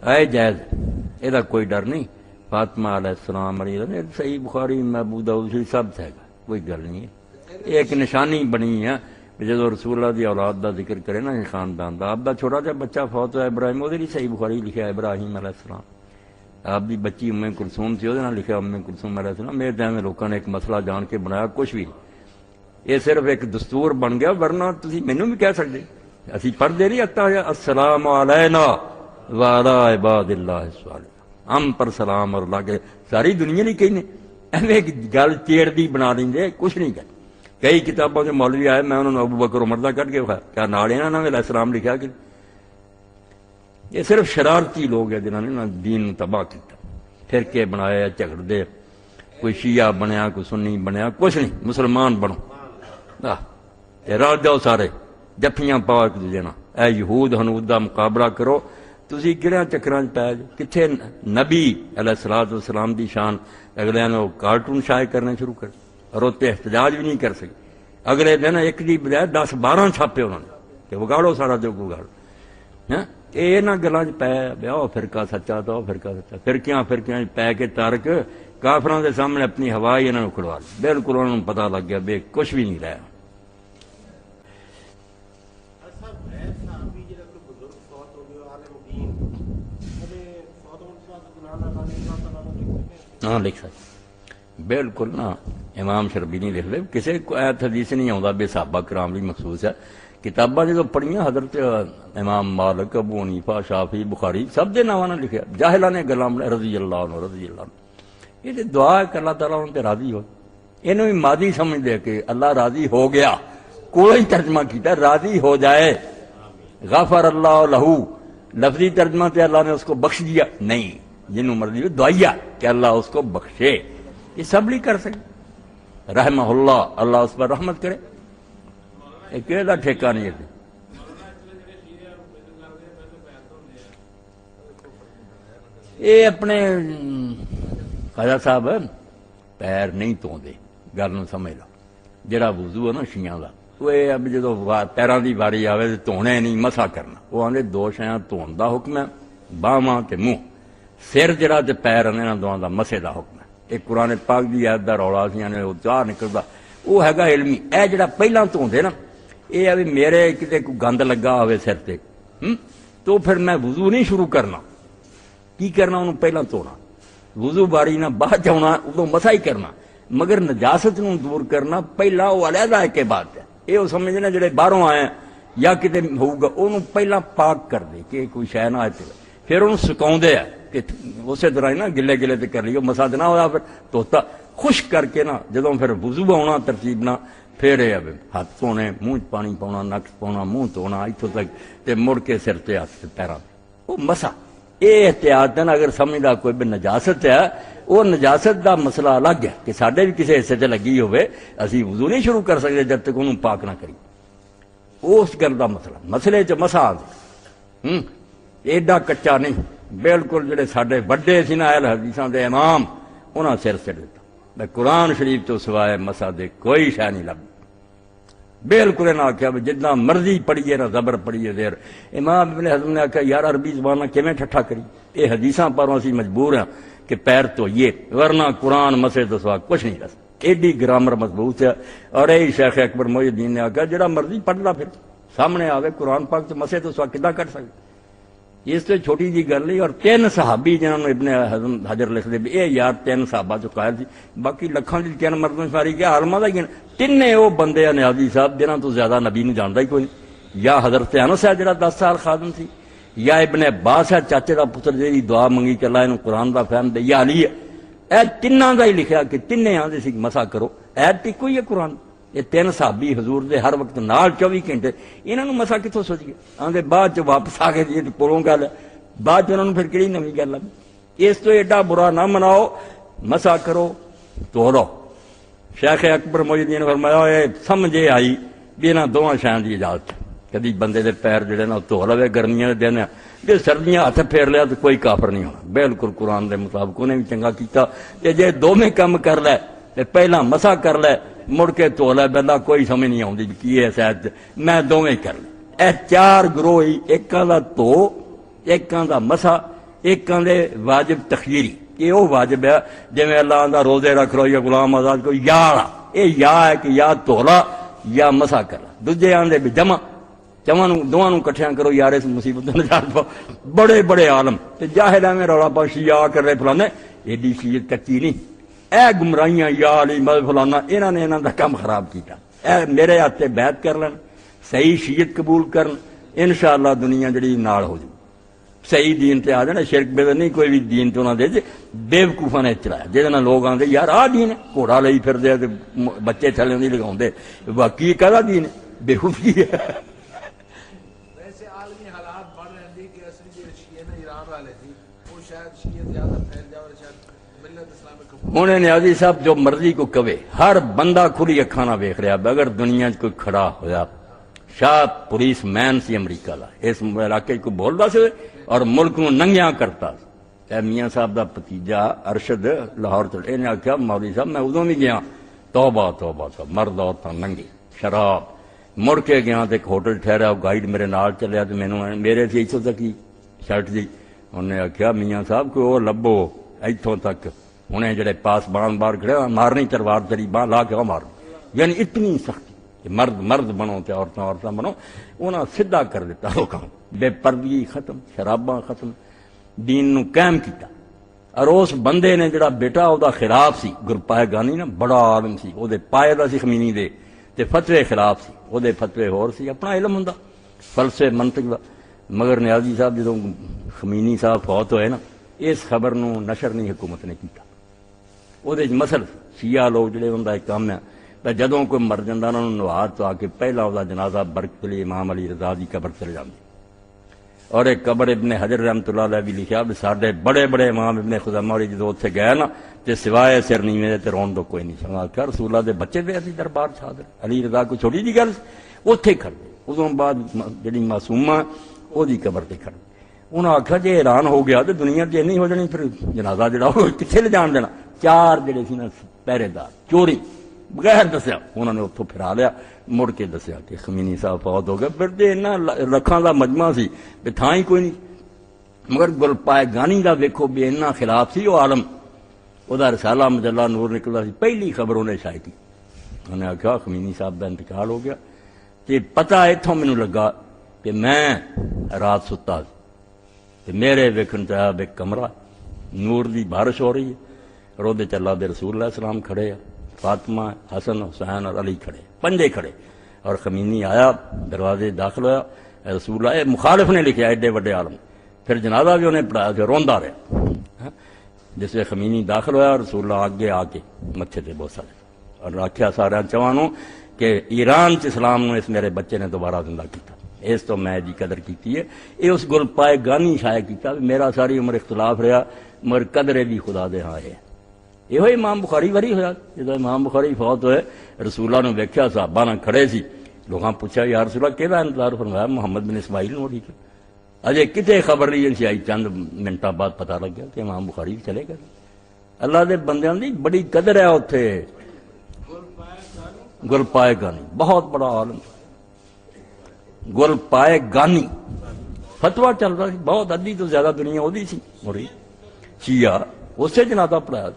اے جائز، یہ کوئی ڈر نہیں. فاطمہ علیہ السلام علی صحیح بخاری ابو داؤد سب سے ہے، کوئی گل نہیں ہے. یہ ایک نشانی بنی ہے جب رسول اللہ دی اولاد دا ذکر کرے نا خاندان دا. آپ دا چھوٹا جا بچہ فوت ہوا ابراہیم، وہ صحیح بخاری لکھا ہے ابراہیم علیہ السلام. آپ دی بچی ام کلثوم سی، وہ لکھا ام کلثوم علیہ السلام. میرے ٹائم لوگوں نے ایک مسئلہ جان کے بنایا کچھ بھی نہیں، یہ صرف ایک دستور بن گیا. ورنہ تسی مینوں بھی کہہ سکتے، اسی پڑھتے نہیں اتا السلام علینا وعلی عباد اللہ الصالحین، ہم پر سلام اور اللہ کے ساری دنیا نہیں کہنے. ایویں گل چیڑ دی بنا دیں گے، کچھ نہیں کہ. کئی کتابوں سے مولوی آئے، میں انہوں نے ابو بکر عمر دا کٹ کے کیا نال انہوں نے علیہ السلام لکھا کہ یہ صرف شرارتی لوگ ہیں جنہوں نے دین تباہ کیا، فرقے بنایا، جھگڑ دے، کوئی شیعہ بنیا، کوئی سنی بنیا، کچھ نہیں. مسلمان بنو، رل جاؤ سارے، جفیاں پاؤ ایک دوجے نال. اے یہود ہنود دا مقابلہ کرو. تسی گریا چکراں پی جاؤ. کتنے نبی علیہ الصلوۃ والسلام دی شان اگلے نے کارٹون شائع کرنے شروع کر، اور اتنے احتجاج بھی نہیں کر سکے. اگلے دن ایک دی بجائے 10-12 چھاپے انہوں نے کہ وگاڑو سارا جو وگاڑو. یہ نہ گلاں پی بیا فرقہ سچا تو فرقہ سچا، فرقیاں پی کے تارک کافراں دے سامنے اپنی ہوا ہی انہوں نے کھڑوا لی. بالکل انہوں نے پتہ لگ گیا بے کچھ بھی نہیں رہا. ہاں لکھ سکتے بالکل نا. امام شربینی لکھ لے، کسی کو ایت حدیث نہیں آتا بے صحابہ کرام بھی مخصوص ہے. کتاباں جو پڑھیاں حضرت امام مالک، ابو حنیفہ، شافعی، بخاری سب دے ناواں نال لکھیا. جاہلاں نے گلاں رضی اللہ عنہ رضی اللہ عنہ. یہ دعا ہے کہ اللہ تعالیٰ ان تے راضی ہو. انہوں بھی ماضی سمجھ دے کہ اللہ راضی ہو گیا، کوڑا ہی ترجمہ کیتا راضی ہو جائے. غفر اللہ لہو لفظی ترجمہ تے اللہ نے اس کو بخش دیا نہیں، جنہوں مرضی دعائیا کہ اللہ اس کو بخشے. یہ سب نہیں کر سکتے. رحمہ اللہ، اللہ اس پر رحمت کرے. ایک ایسا ٹھیکہ نہیں ہے. یہ اپنے خواجہ صاحب پیر نہیں دھوندے، گل نوں سمجھ لو. جڑا وضو ہے نا شیعہ دا، وہ اب جدو پیراں دی واری آوے تو دھونے نہیں، مسا کرنا. وہ آندے دو شیاں دھون دا حکم ہے، باہواں تے منہ. سر جڑا تے پیر انہاں دواں دا مسے دا حکم ہے. ایک قرآن پاک دی آیت دا رولا سی نے وہ چاہ نکلدا، وہ ہیگا علمی. اے جڑا پہلاں دھوندے نا، یہ ابھی میرے کتے کوئی گند لگا ہوئے سر تے تو پھر میں وضو نہیں شروع کرنا. کی کرنا؟ انہوں پہلاں دھونا. وضو باری نہ بعد جانا، ادو مسا ہی کرنا. مگر نجاست نو دور کرنا پہلا وہ علیحدہ ایک بات ہے. یہ سمجھنا جڑے باہروں آئے یا کتے ہوگا انہوں پہلا پاک کر دے کہ کوئی شے نہ آئے، پھر انہوں سکاؤندے ہے کہ اسی طرح نا گلے گلے تے کر لیو، مسا نہ ہوا. پھر دھوتا خشک کر کے نا جدوں پھر وضو آنا ترتیب نہ پھر یہ ہاتھ دھونے، منہ پانی پاؤنا، نک پاؤنا، منہ دھونا اتوں تک تے مڑ کے سر تے ہاتھ پیراں وہ مسا. یہ احتیاط ہے نا. اگر سمجھدا کوئی بھی نجاست ہے، وہ نجاست دا مسئلہ الگ ہے کہ ساڈے بھی کسی حصے تے لگی ہوئے، اسی وضو نہیں شروع کر سکتے جب تک انہوں پاک نہ کری. اس گل دا مسئلہ مسئلے چ مسا آ ایڈا کچا نہیں. بالکل جڑے ساڈے وڈے سی نا اہل حدیثاں دے امام، انہاں سر سٹ دیتا. میں قرآن شریف تو سوائے مسا دے کوئی شے نہیں لبھی. بالکل نہ آخیا بھی جتنا مرضی پڑھیے نا زبر پڑھیے دیر. امام ابن حزم نے آخیا یار عربی زبان کیویں ٹھٹھا کری، یہ حدیثاں پروں اسی مجبور ہیں کہ پیر دھوئیے، ورنہ قرآن مسے تو سوا کچھ نہیں دس. ایڈی گرامر مضبوط ہے. اور یہی شیخ اکبر محی الدین نے آخیا جڑا مرضی پڑھنا پھر سامنے آوے قرآن پاک تو مسے تو سوا کداں کر سکتے. اس سے چھوٹی جی گل نہیں. اور 3 صحابی جنہوں نے ابن حجر لکھ دے یہ یار 3 صحابہ جو قائل تھی، باقی لکھاں دی 3 مردوں ساری کیا عالماں دا گن. تینے وہ بندے ہیں نیازی صاحب جنہاں تو زیادہ نبی نہیں جاندا ہی کوئی نہیں. یا حضرت انس ہے جڑا 10 سال خادم سی، یا ابن عباس ہے چاچے دا پتر جی دعا منگی کہ اللہ انہوں قرآن دا فہم دے، یا علی ہے. اے تیناں دا ہی لکھیا کہ تینے آندے سی مسا کرو. ایت ٹی کوئی ہے قرآن. یہ 3 صحابی حضور دے ہر وقت نال 24 گھنٹے، انہاں نوں مسا کتوں سوچ گئے؟ آندے بعد چ واپس آ گئے جی کولوں گل ہے، بعد چ انہاں نوں پھر کہڑی نویں گل ہے. اس تو ایڈا برا نہ مناؤ، مسا کرو تو لو. شیخ اکبر محی الدین نے فرمایا اے سمجھے آئی بھی انہاں دوواں شیاں دی اجازت. کدی بندے دے پیر جڑے نا دھو لوے گرمیاں دے دن، جے سردیاں ہاتھ پھیر لیا تو کوئی کافر نہیں ہونا. بالکل قرآن دے مطابق انہیں بھی چنگا کیتا. جے دوویں کم کر لے تے پہلا مسا کر لے مڑ کے دھو لے، بندہ کوئی سمجھ نہیں آتی کی ہے شاید میں دوویں کر لے. ਇਹ ਚਾਰ ਗਰੋਹ ਹੀ, ਇੱਕਾਂ ਦਾ ਧੋ, ਇੱਕਾਂ ਦਾ ਮਸਾ, ਇੱਕਾਂ ਦੇ ਵਾਜਬ ਤਖੀਰੀ। ਇਹ ਉਹ ਵਾਜਬ ਹੈ ਜਿਵੇਂ ਅੱਲਾਹ ਦਾ ਰੋਜ਼ੇ ਰੱਖ ਲਓ ਜਾਂ ਗੁਲਾਮ ਆਜ਼ਾਦ ਕੋਈ ਯਾ ਵਾਲਾ, ਇਹ ਯਾ ਹੈ ਕਿ ਯਾ ਧੋਲਾ ਜਾਂ ਮਸਾ ਕਰ। ਦੂਜੇ ਆਂਦੇ ਵੀ ਜਮਾ, ਦੋਵਾਂ ਨੂੰ ਇਕੱਠਿਆਂ ਕਰੋ ਯਾਰ ਇਸ ਮੁਸੀਬਤ ਤੋਂ ਨਿਜਾਤ ਪਾਓ। ਬੜੇ ਬੜੇ ਆਲਮ ਤੇ ਜਾਹਿਲ ਐਵੇਂ ਰੌਲਾ ਪਾ ਸ਼ੀਆ ਕਰ ਰਹੇ ਫਲਾਣੇ, ਏਡੀ ਸ਼ੀਅਤ ਕੱਚੀ ਨਹੀਂ। ਇਹ ਗੁਮਰਾਹੀਆਂ ਯਾ ਅਲੀ ਮਦ ਫਲਾਨਾ, ਇਹਨਾਂ ਨੇ ਇਹਨਾਂ ਦਾ ਕੰਮ ਖਰਾਬ ਕੀਤਾ। ਇਹ ਮੇਰੇ ਹੱਥ ਤੇ ਬੈਤ ਕਰ ਲੈਣ, ਸਹੀ ਸ਼ੀਅਤ ਕਬੂਲ ਕਰਨ, ਇਨਸ਼ਾਅੱਲਾ ਦੁਨੀਆ ਜਿਹੜੀ ਨਾਲ ਹੋ ਜੂ, ਸਹੀ ਦੀਨ ਤੇ ਆ ਜਾਣਾ। ਸ਼ਿਰਕ ਬੇਦ ਨਹੀਂ ਕੋਈ ਵੀ ਦੀਨ ਤੇ ਉਹਨਾਂ ਦੇ ਬੇਵਕੂਫਾਂ ਨੇ ਚਲਾਇਆ, ਜਿਹਦੇ ਨਾਲ ਲੋਕ ਆਉਂਦੇ ਯਾਰ ਆਹ ਦੀਨ ਹੈ, ਘੋੜਾ ਲਈ ਫਿਰਦੇ ਤੇ ਬੱਚੇ ਥੱਲੇ ਨਹੀਂ ਲਗਾਉਂਦੇ, ਬਾਕੀ ਕਾਹਦਾ ਦੀਨ ਹੈ, ਬੇਵਕੂਫੀ ਹੈ। ویسے عالمی حالات بڑھ رہے ہیں کہ اصلی جو شیعہ نا ایران والے تھی وہ شاید شیعہ زیادہ پھیل جائے اور شاید ملت اسلامی قبول۔ انہوں نے نیازی صاحب جو مرضی کو کہے، ہر بندہ کھلی اکھاں نال ویکھ رہا، اگر دنیا کوئی کھڑا ہویا شاہ پولیس مین سی امریکہ دا، اس علاقے کو بولدا سی اور ملک نو ننگیاں کرتا۔ اے میاں صاحب دا بھتیجا ارشد لاہور چل، انہیں آخیا مولوی صاحب میں ادوں بھی گیا، توبہ توبہ توبہ، مرد عورتاں ننگے، شراب۔ مڑ کے گیا تو ایک ہوٹل ٹھہرا، گائیڈ میرے نال چلیا تو مینوں میرے سے اتوں تک ہی شرٹ دی، انہیں آخیا میاں صاحب کوئی وہ لبو اتوں تک، انہیں جڑے پاس باہر کھڑے مارنی تلوار تیری باہ لا کے وہ مار، یعنی اتنی سختی کہ مرد مرد بنو تے عورتاں عورتاں بنو۔ انہاں سیدھا کر دیتا لوکاں، بے پردگی ختم، شراباں ختم، دین نو قائم کیتا۔ اور اس بندے نے جڑا بیٹا او دا خلاف سی، گرپائے گانی نا بڑا عالم سی، او دے پائے دا سی خمینی دے تے فتوے خلاف سی، او دے فتوے ہور سی، اپنا علم ہوندا فلسفے منطق دا۔ مگر نیازی صاحب جدوں خمینی صاحب فوت ہوئے نا، اس خبر نو نشر نہیں حکومت نے کیتا۔ او دے مسل شیعہ لوگ جڑے ہوندا ایک کام ہے تے جدوں کوئی مر جاندا انہاں نوں نوا تو آ کے پہلا او دا جنازہ برکت علی امام علی رضا دی قبر چلے جاندے، اور ایک قبر ابن حجر رحمۃ اللہ علیہ بھی لکھیا بھی ساڈے بڑے بڑے امام ابن خزیمہ علی جدوں اوتھے گئے نا تے سوائے سر نیویں تے رون دو کوئی نہیں سنا کہ رسول اللہ دے بچے پہ سی دربار حاضر، علی رضا کو چھوٹی جی گل اوتھے کھڑے، ادوں بعد جڑی معصومہ او دی قبر تے کھڑے۔ انہاں آکھیا جے حیران ہو گیا تے دنیا تے نہیں ہو جانی، پھر جنازہ جڑا او کتھے لے جان دینا۔ چار جڑے سی نا پہرے دار چوری بغیر دسیا انہوں نے اتوں پھرا لیا، مڑ کے دسیا کہ خمینی صاحب فوت ہو گئے۔ پھر تو اتنا لکھاں دا مجمع سی بھی تھاں ہی کوئی نہیں، مگر گل پائے گانی دا ویکھو بھی اتنا خلاف سی وہ عالم، وہ رسالہ مجلہ نور نکلدا سی، پہلی خبر انہیں شائع کی۔ انہیں آخیا خمینی صاحب دا انتقال ہو گیا، تے پتہ اتوں مینوں لگا کہ میں رات ستا تے میرے ویکھن تے ایک کمرہ نور دی بارش ہو رہی ہے، اور وہ اللہ دے رسول علیہ السلام کھڑے ہیں، فاطمہ حسن حسین اور علی کھڑے، پنجے کھڑے، اور خمینی آیا دروازے داخل ہوا، رسول اللہ مخالف نے لکھا ایڈے وڈے عالم، پھر جنازہ بھی انہیں پڑھایا پھر روندا رہا۔ جس سے خمینی داخل ہوا رسول اللہ آگے آ کے متھے تے بوسا دے اور آخیا سارا چوانوں کہ ایران چ اسلام نو اس میرے بچے نے دوبارہ زندہ کیتا، اس تو میں جی قدر کیتی ہے۔ یہ اس گل پائے گانی شائع کیتا، میرا ساری عمر اختلاف رہا مگر قدرے بھی خدا دے ہاں ہے۔ یہ امام بخاری وری ہوا، جب امام بخاری فوت ہوئے رسول اللہ نے ویکھیا صحابہ نہ کھڑے سی، لوگاں پوچھا یا رسول اللہ کہدا انتظار؟ فرمایا محمد بن اسماعیل نو ٹھیک ہے۔ اجے کتے خبر نہیں سی آئی، چند منٹاں بعد پتہ لگ گیا کہ امام بخاری چلے گئے۔ اللہ دے بندیاں دی بڑی قدر ہے اوتھے۔ گل پائے گانی بہت بڑا عالم، گل پائے گانی فتویٰ چل رہا سی، بہت ادھی تو زیادہ دنیا وہی سی، شیعہ اسے جنازہ پڑھایا۔